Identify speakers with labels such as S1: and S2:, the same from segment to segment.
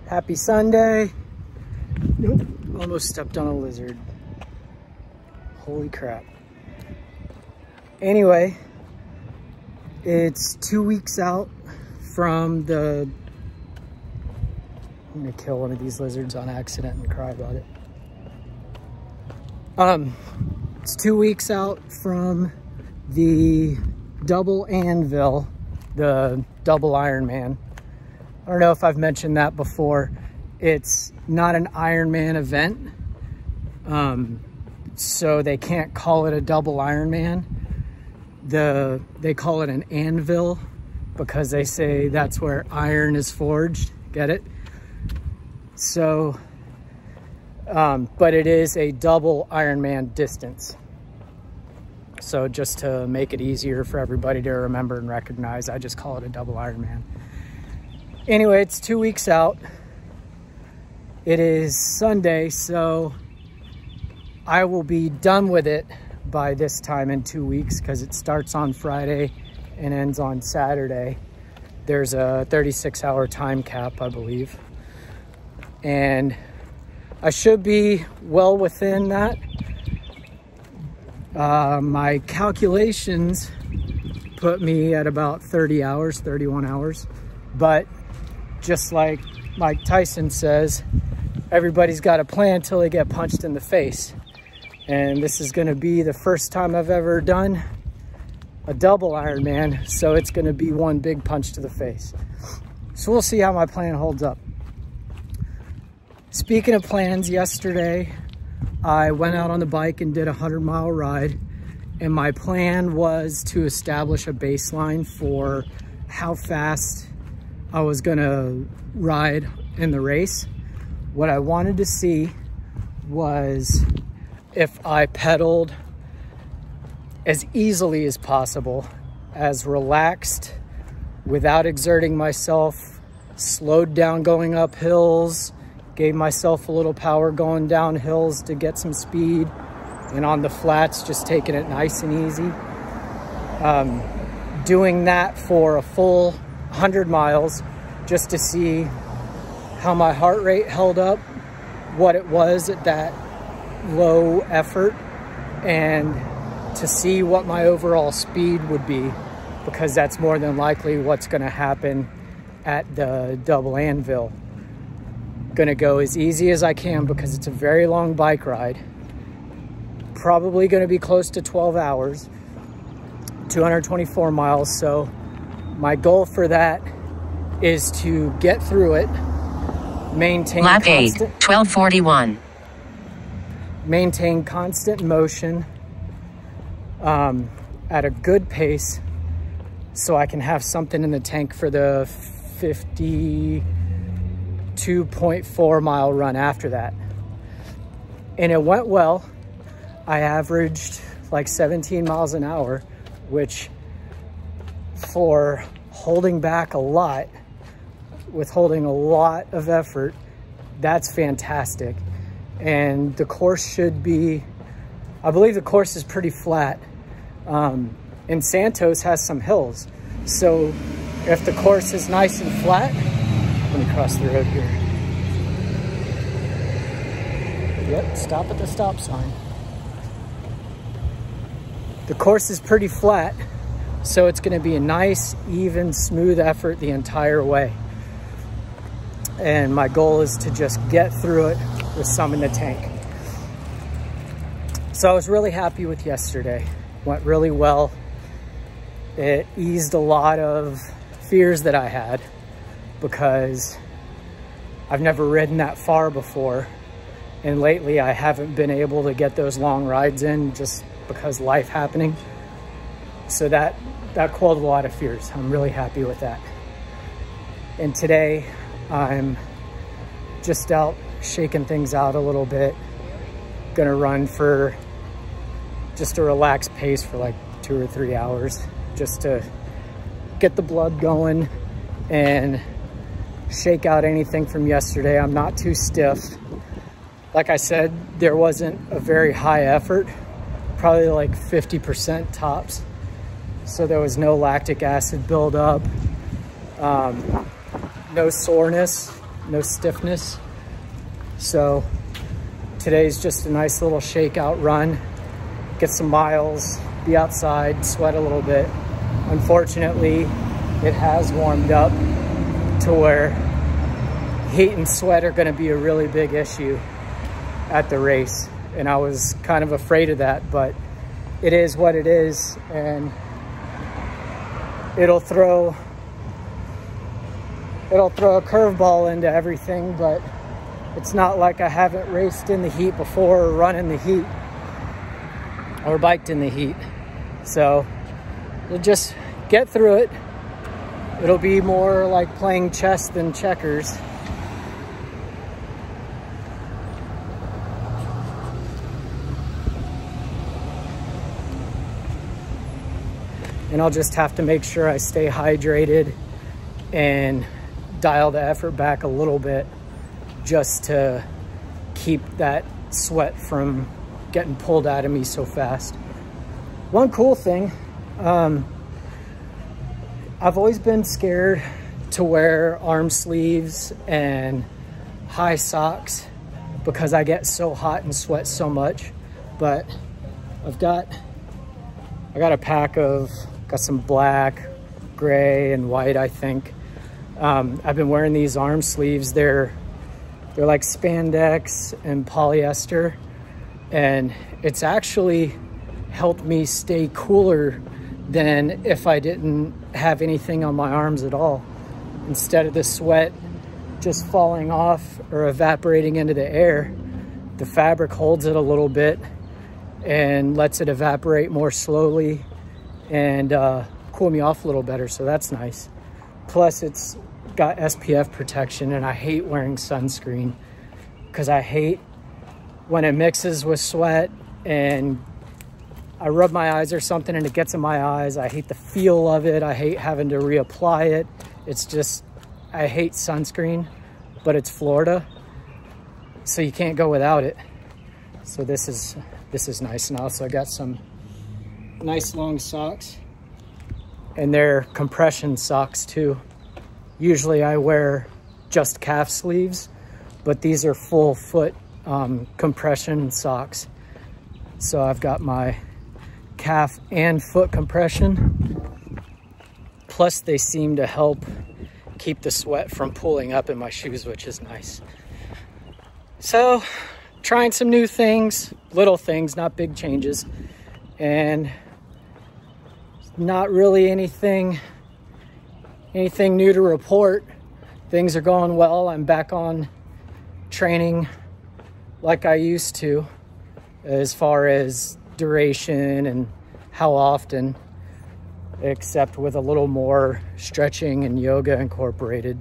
S1: Happy Sunday. Nope, almost stepped on a lizard. Holy crap. Anyway, it's 2 weeks out from the... I'm gonna kill one of these lizards on accident and cry about it. It's 2 weeks out from the Double Anvil, the double Ironman. I don't know if I've mentioned that before. It's not an Ironman event, so they can't call it a double Ironman. They call it an anvil because they say that's where iron is forged. Get it? So, but it is a double Ironman distance. So just to make it easier for everybody to remember and recognize, I just call it a double Ironman. Anyway, it's 2 weeks out. It is Sunday, so I will be done with it by this time in 2 weeks because it starts on Friday and ends on Saturday. There's a 36-hour time cap, I believe. And I should be well within that. My calculations put me at about 30 hours, 31 hours. But just like Mike Tyson says, everybody's got a plan until they get punched in the face. And this is gonna be the first time I've ever done a double Ironman, so it's gonna be one big punch to the face. So we'll see how my plan holds up. Speaking of plans, yesterday I went out on the bike and did a 100-mile ride, and my plan was to establish a baseline for how fast I was gonna ride in the race. What I wanted to see was if I pedaled as easily as possible, as relaxed, without exerting myself, slowed down going up hills, gave myself a little power going down hills to get some speed, and on the flats, just taking it nice and easy. Doing that for a full 100 miles just to see how my heart rate held up, what it was at that low effort, and to see what my overall speed would be, because that's more than likely what's going to happen at the Double Anvil. Gonna go as easy as I can because it's a very long bike ride. Probably gonna be close to 12 hours, 224 miles. So my goal for that is to get through it, maintain
S2: lap 8, 12:41.
S1: Maintain constant motion at a good pace so I can have something in the tank for the 52.4 mile run after that. And it went well. I averaged like 17 miles an hour, which for holding back a lot, withholding a lot of effort, that's fantastic. And the course should be, I believe the course is pretty flat. And Santos has some hills. So if the course is nice and flat, let me cross the road here. Yep, stop at the stop sign. The course is pretty flat, so it's gonna be a nice, even, smooth effort the entire way. And my goal is to just get through it with some in the tank. So I was really happy with yesterday. Went really well. It eased a lot of fears that I had because I've never ridden that far before. And lately I haven't been able to get those long rides in just because life happening. So that quelled a lot of fears. I'm really happy with that. And today I'm just out shaking things out a little bit. Gonna run for just a relaxed pace for like 2 or 3 hours just to get the blood going and shake out anything from yesterday. I'm not too stiff. Like I said, there wasn't a very high effort, probably like 50% tops. So there was no lactic acid buildup, no soreness. no stiffness. So today's just a nice little shakeout run, get some miles, be outside, sweat a little bit. Unfortunately, it has warmed up to where heat and sweat are going to be a really big issue at the race. And I was kind of afraid of that, but it is what it is, and it'll throw a curveball into everything. But it's not like I haven't raced in the heat before, or run in the heat, or biked in the heat. So we'll just get through it. It'll be more like playing chess than checkers. And I'll just have to make sure I stay hydrated and dial the effort back a little bit, just to keep that sweat from getting pulled out of me so fast. One cool thing, I've always been scared to wear arm sleeves and high socks because I get so hot and sweat so much. But I got a pack of, got some black, gray, and white, I think. I've been wearing these arm sleeves. They're like spandex and polyester, and it's actually helped me stay cooler than if I didn't have anything on my arms at all. Instead of the sweat just falling off or evaporating into the air, the fabric holds it a little bit and lets it evaporate more slowly and cool me off a little better, so that's nice. Plus it's got SPF protection, and I hate wearing sunscreen because I hate when it mixes with sweat and I rub my eyes or something and it gets in my eyes. I hate the feel of it. I hate having to reapply it. It's just, I hate sunscreen, but it's Florida, so you can't go without it. So this is nice. And also I got some nice long socks, and they're compression socks too. Usually I wear just calf sleeves, but these are full foot compression socks. So I've got my calf and foot compression. Plus they seem to help keep the sweat from pooling up in my shoes, which is nice. So trying some new things, little things, not big changes. And not really anything new to report. Things are going well. I'm back on training like I used to, as far as duration and how often, except with a little more stretching and yoga incorporated.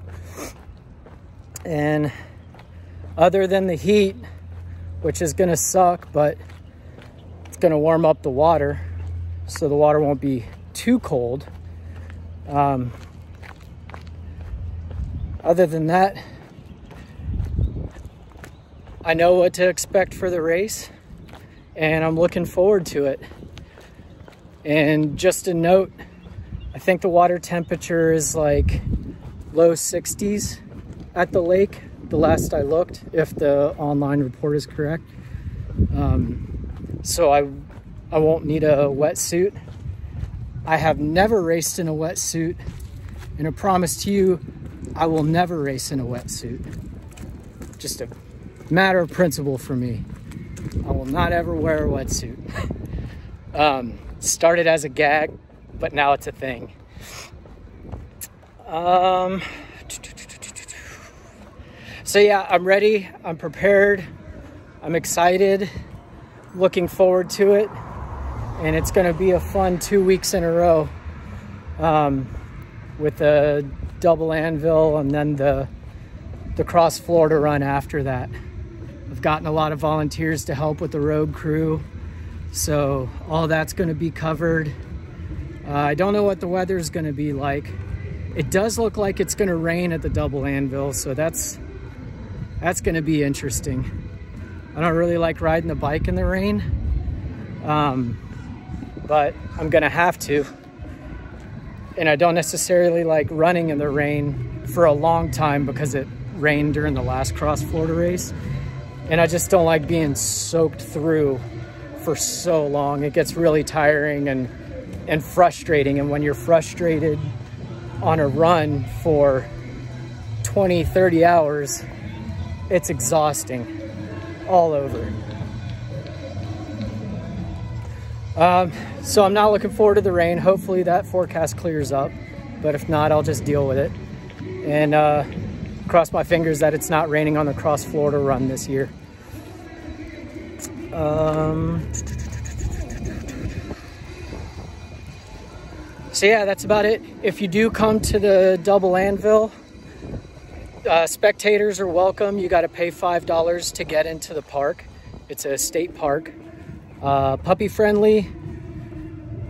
S1: And other than the heat, which is gonna suck, but it's gonna warm up the water, so the water won't be too cold. Other than that, I know what to expect for the race, and I'm looking forward to it. And just a note, I think the water temperature is like low 60s at the lake, the last I looked, if the online report is correct. So I won't need a wetsuit. I have never raced in a wetsuit, and I promise to you, I will never race in a wetsuit. Just a matter of principle for me. I will not ever wear a wetsuit. Started as a gag, but now it's a thing. So yeah, I'm ready, I'm prepared, I'm excited, looking forward to it. And it's gonna be a fun 2 weeks in a row with the Double Anvil and then the Cross Florida run after that. I've gotten a lot of volunteers to help with the road crew, so all that's gonna be covered. I don't know what the weather is gonna be like. It does look like it's gonna rain at the Double Anvil, so that's gonna be interesting. I don't really like riding the bike in the rain, but I'm gonna have to. And I don't necessarily like running in the rain for a long time because it rained during the last Cross Florida race. And I just don't like being soaked through for so long. It gets really tiring and frustrating. And when you're frustrated on a run for 20, 30 hours, it's exhausting all over. So I'm not looking forward to the rain. Hopefully that forecast clears up, but if not, I'll just deal with it. And cross my fingers that it's not raining on the Cross Florida run this year. So yeah, that's about it. If you do come to the Double Anvil, spectators are welcome. You got to pay $5 to get into the park. It's a state park. Puppy friendly,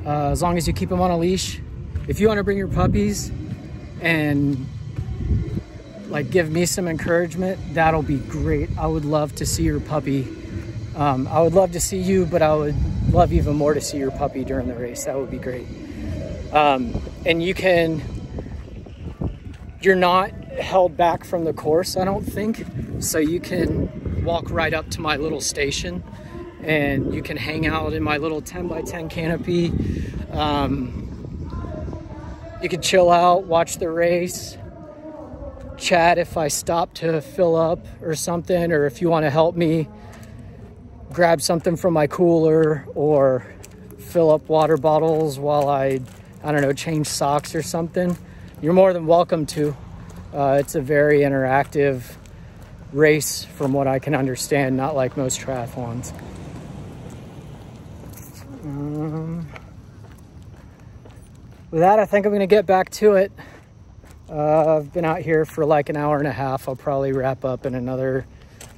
S1: as long as you keep them on a leash. If you want to bring your puppies and like give me some encouragement, that'll be great. I would love to see your puppy. I would love to see you, but I would love even more to see your puppy during the race. That would be great. And you're not held back from the course, I don't think. So you can walk right up to my little station and you can hang out in my little 10x10 canopy. You can chill out, watch the race, chat if I stop to fill up or something, or if you want to help me grab something from my cooler or fill up water bottles while I don't know, change socks or something, you're more than welcome to. It's a very interactive race from what I can understand, not like most triathlons. With that, I think I'm gonna get back to it. I've been out here for like an hour and a half. I'll probably wrap up in another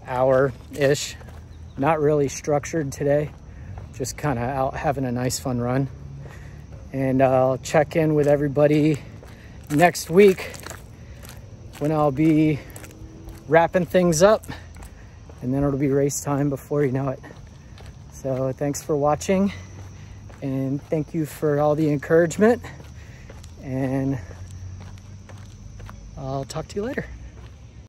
S1: hour-ish. Not really structured today, just kind of out having a nice fun run. And I'll check in with everybody next week when I'll be wrapping things up, and then it'll be race time before you know it. So thanks for watching, and thank you for all the encouragement, and I'll talk to you later.